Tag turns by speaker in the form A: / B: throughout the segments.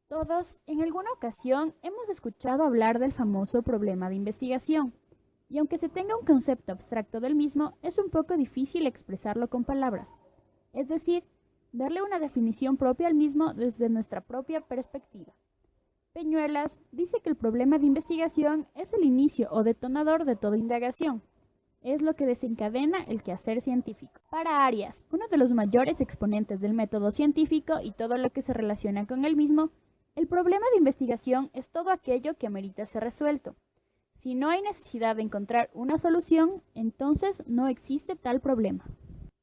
A: Todos, en alguna ocasión, hemos escuchado hablar del famoso problema de investigación, y aunque se tenga un concepto abstracto del mismo, es un poco difícil expresarlo con palabras, es decir, darle una definición propia al mismo desde nuestra propia perspectiva. Peñuelas dice que el problema de investigación es el inicio o detonador de toda indagación. Es lo que desencadena el quehacer científico. Para Arias, uno de los mayores exponentes del método científico y todo lo que se relaciona con el mismo, el problema de investigación es todo aquello que amerita ser resuelto. Si no hay necesidad de encontrar una solución, entonces no existe tal problema.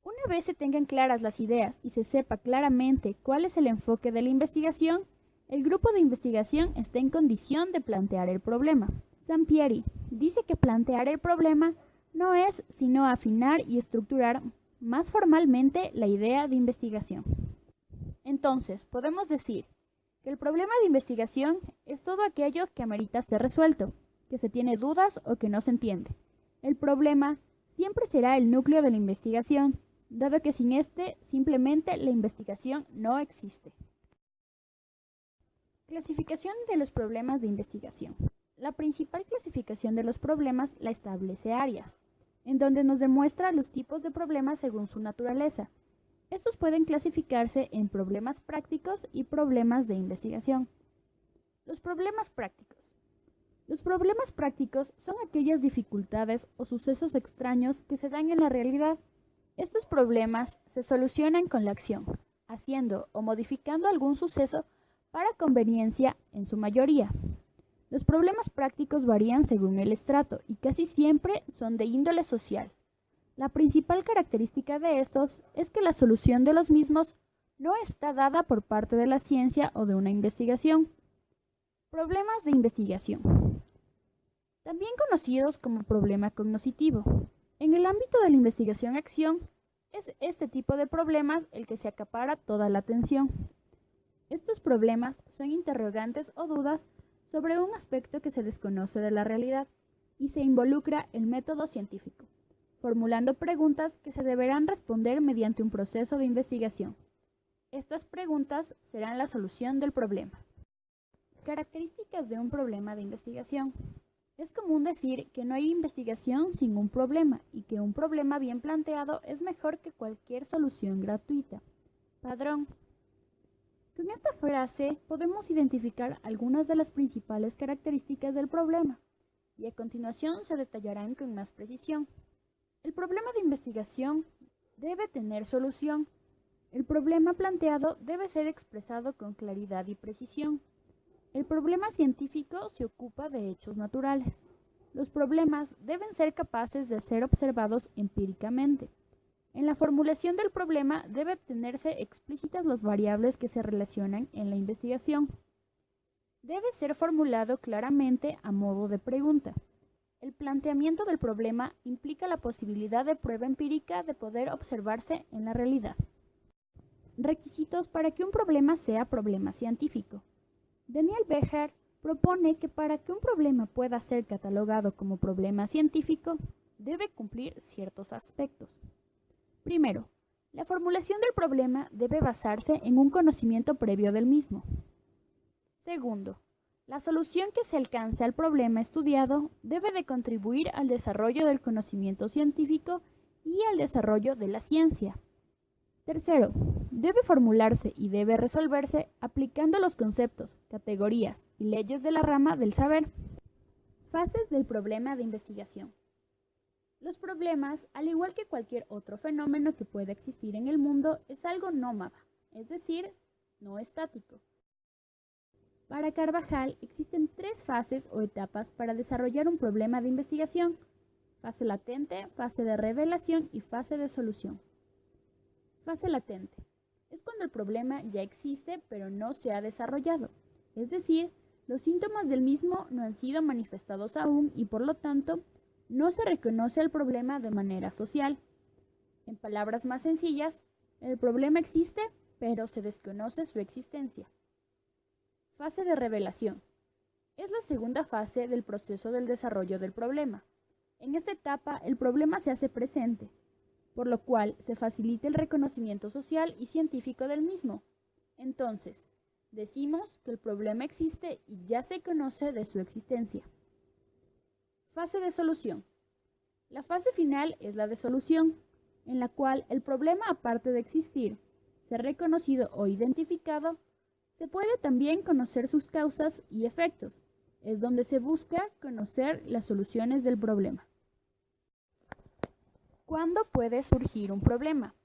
A: Una vez se tengan claras las ideas y se sepa claramente cuál es el enfoque de la investigación, el grupo de investigación está en condición de plantear el problema. Sampieri dice que plantear el problema no es sino afinar y estructurar más formalmente la idea de investigación. Entonces, podemos decir que el problema de investigación es todo aquello que amerita ser resuelto, que se tiene dudas o que no se entiende. El problema siempre será el núcleo de la investigación, dado que sin este simplemente la investigación no existe. Clasificación de los problemas de investigación. La principal clasificación de los problemas la establece Arias, en donde nos demuestra los tipos de problemas según su naturaleza. Estos pueden clasificarse en problemas prácticos y problemas de investigación. Los problemas prácticos. Los problemas prácticos son aquellas dificultades o sucesos extraños que se dan en la realidad. Estos problemas se solucionan con la acción, haciendo o modificando algún suceso para conveniencia en su mayoría. Los problemas prácticos varían según el estrato y casi siempre son de índole social. La principal característica de estos es que la solución de los mismos no está dada por parte de la ciencia o de una investigación. Problemas de investigación. También conocidos como problema cognoscitivo. En el ámbito de la investigación-acción, es este tipo de problemas el que se acapara toda la atención. Estos problemas son interrogantes o dudas sobre un aspecto que se desconoce de la realidad y se involucra el método científico, formulando preguntas que se deberán responder mediante un proceso de investigación. Estas preguntas serán la solución del problema. Características de un problema de investigación. Es común decir que no hay investigación sin un problema y que un problema bien planteado es mejor que cualquier solución gratuita. Padrón. Con esta frase podemos identificar algunas de las principales características del problema y a continuación se detallarán con más precisión. El problema de investigación debe tener solución. El problema planteado debe ser expresado con claridad y precisión. El problema científico se ocupa de hechos naturales. Los problemas deben ser capaces de ser observados empíricamente. En la formulación del problema debe tenerse explícitas las variables que se relacionan en la investigación. Debe ser formulado claramente a modo de pregunta. El planteamiento del problema implica la posibilidad de prueba empírica de poder observarse en la realidad. Requisitos para que un problema sea problema científico. Daniel Becher propone que para que un problema pueda ser catalogado como problema científico, debe cumplir ciertos aspectos. Primero, la formulación del problema debe basarse en un conocimiento previo del mismo. Segundo, la solución que se alcance al problema estudiado debe de contribuir al desarrollo del conocimiento científico y al desarrollo de la ciencia. Tercero, debe formularse y debe resolverse aplicando los conceptos, categorías y leyes de la rama del saber. Fases del problema de investigación. Los problemas, al igual que cualquier otro fenómeno que pueda existir en el mundo, es algo nómada, es decir, no estático. Para Carvajal existen 3 fases o etapas para desarrollar un problema de investigación: fase latente, fase de revelación y fase de solución. Fase latente. Es cuando el problema ya existe pero no se ha desarrollado, es decir, los síntomas del mismo no han sido manifestados aún y por lo tanto no se reconoce el problema de manera social. En palabras más sencillas, el problema existe pero se desconoce su existencia. Fase de revelación. Es la segunda fase del proceso del desarrollo del problema. En esta etapa el problema se hace presente, por lo cual se facilita el reconocimiento social y científico del mismo. Entonces, Decimos que el problema existe y ya se conoce de su existencia. Fase de solución. La fase final es la de solución, en la cual el problema, aparte de existir, ser reconocido o identificado, se puede también conocer sus causas y efectos. Es donde se busca conocer las soluciones del problema. ¿Cuándo puede surgir un problema?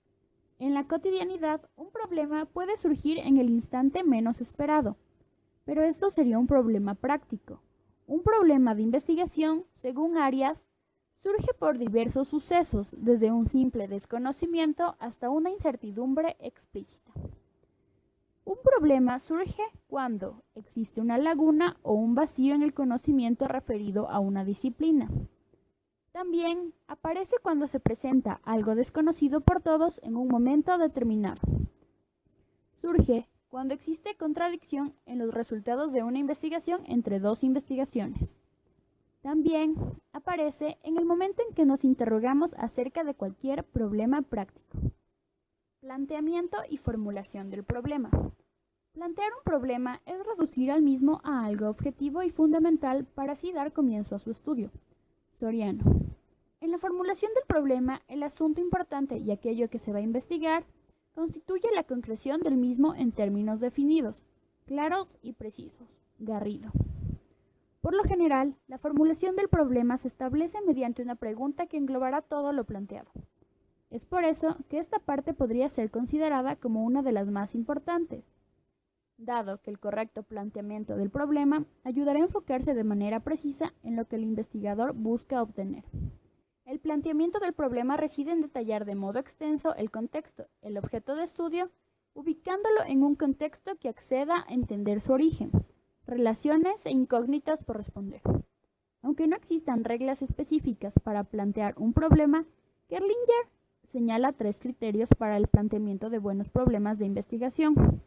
A: En la cotidianidad, un problema puede surgir en el instante menos esperado, pero esto sería un problema práctico. Un problema de investigación, según Arias, surge por diversos sucesos, desde un simple desconocimiento hasta una incertidumbre explícita. Un problema surge cuando existe una laguna o un vacío en el conocimiento referido a una disciplina. También aparece cuando se presenta algo desconocido por todos en un momento determinado. Surge cuando existe contradicción en los resultados de una investigación entre dos investigaciones. También aparece en el momento en que nos interrogamos acerca de cualquier problema práctico. Planteamiento y formulación del problema. Plantear un problema es reducir al mismo a algo objetivo y fundamental para así dar comienzo a su estudio. Soriano. En la formulación del problema, el asunto importante y aquello que se va a investigar constituye la concreción del mismo en términos definidos, claros y precisos. Garrido. Por lo general, la formulación del problema se establece mediante una pregunta que englobará todo lo planteado. Es por eso que esta parte podría ser considerada como una de las más importantes, dado que el correcto planteamiento del problema ayudará a enfocarse de manera precisa en lo que el investigador busca obtener. El planteamiento del problema reside en detallar de modo extenso el contexto, el objeto de estudio, ubicándolo en un contexto que acceda a entender su origen, relaciones e incógnitas por responder. Aunque no existan reglas específicas para plantear un problema, Kerlinger señala 3 criterios para el planteamiento de buenos problemas de investigación.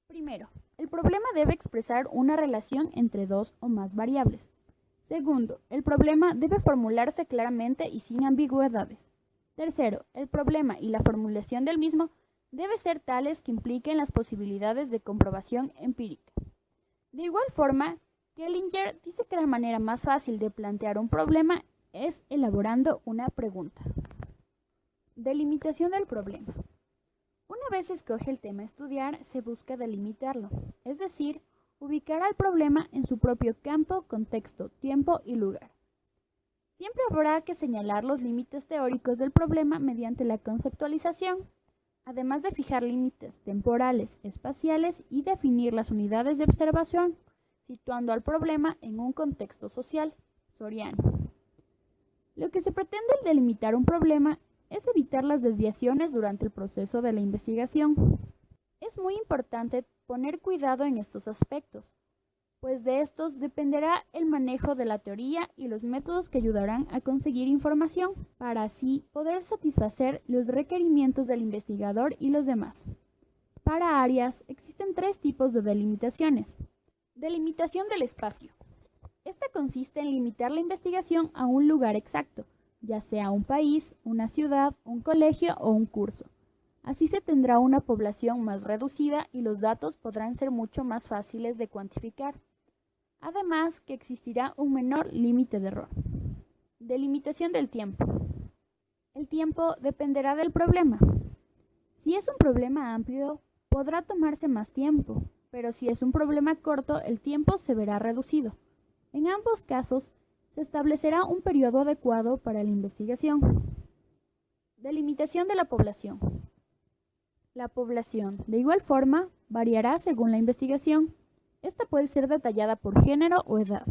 A: Primero, el problema debe expresar una relación entre dos o más variables. Segundo, el problema debe formularse claramente y sin ambigüedades. Tercero, el problema y la formulación del mismo deben ser tales que impliquen las posibilidades de comprobación empírica. De igual forma, Kerlinger dice que la manera más fácil de plantear un problema es elaborando una pregunta. Delimitación del problema. Una vez se escoge el tema a estudiar, se busca delimitarlo, es decir, ubicar al problema en su propio campo, contexto, tiempo y lugar. Siempre habrá que señalar los límites teóricos del problema mediante la conceptualización, además de fijar límites temporales, espaciales y definir las unidades de observación, situando al problema en un contexto social. Soriano. Lo que se pretende al delimitar un problema es evitar las desviaciones durante el proceso de la investigación. Es muy importante poner cuidado en estos aspectos, pues de estos dependerá el manejo de la teoría y los métodos que ayudarán a conseguir información, para así poder satisfacer los requerimientos del investigador y los demás. Para Arias existen 3 tipos de delimitaciones. Delimitación del espacio. Esta consiste en limitar la investigación a un lugar exacto, ya sea un país, una ciudad, un colegio o un curso. Así se tendrá una población más reducida y los datos podrán ser mucho más fáciles de cuantificar. Además, que existirá un menor límite de error. Delimitación del tiempo. El tiempo dependerá del problema. Si es un problema amplio, podrá tomarse más tiempo, pero si es un problema corto, el tiempo se verá reducido. En ambos casos, se establecerá un periodo adecuado para la investigación. Delimitación de la población. La población, de igual forma, variará según la investigación. Esta puede ser detallada por género o edad.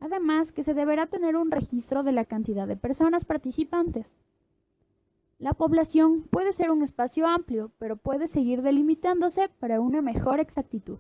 A: Además, que se deberá tener un registro de la cantidad de personas participantes. La población puede ser un espacio amplio, pero puede seguir delimitándose para una mejor exactitud.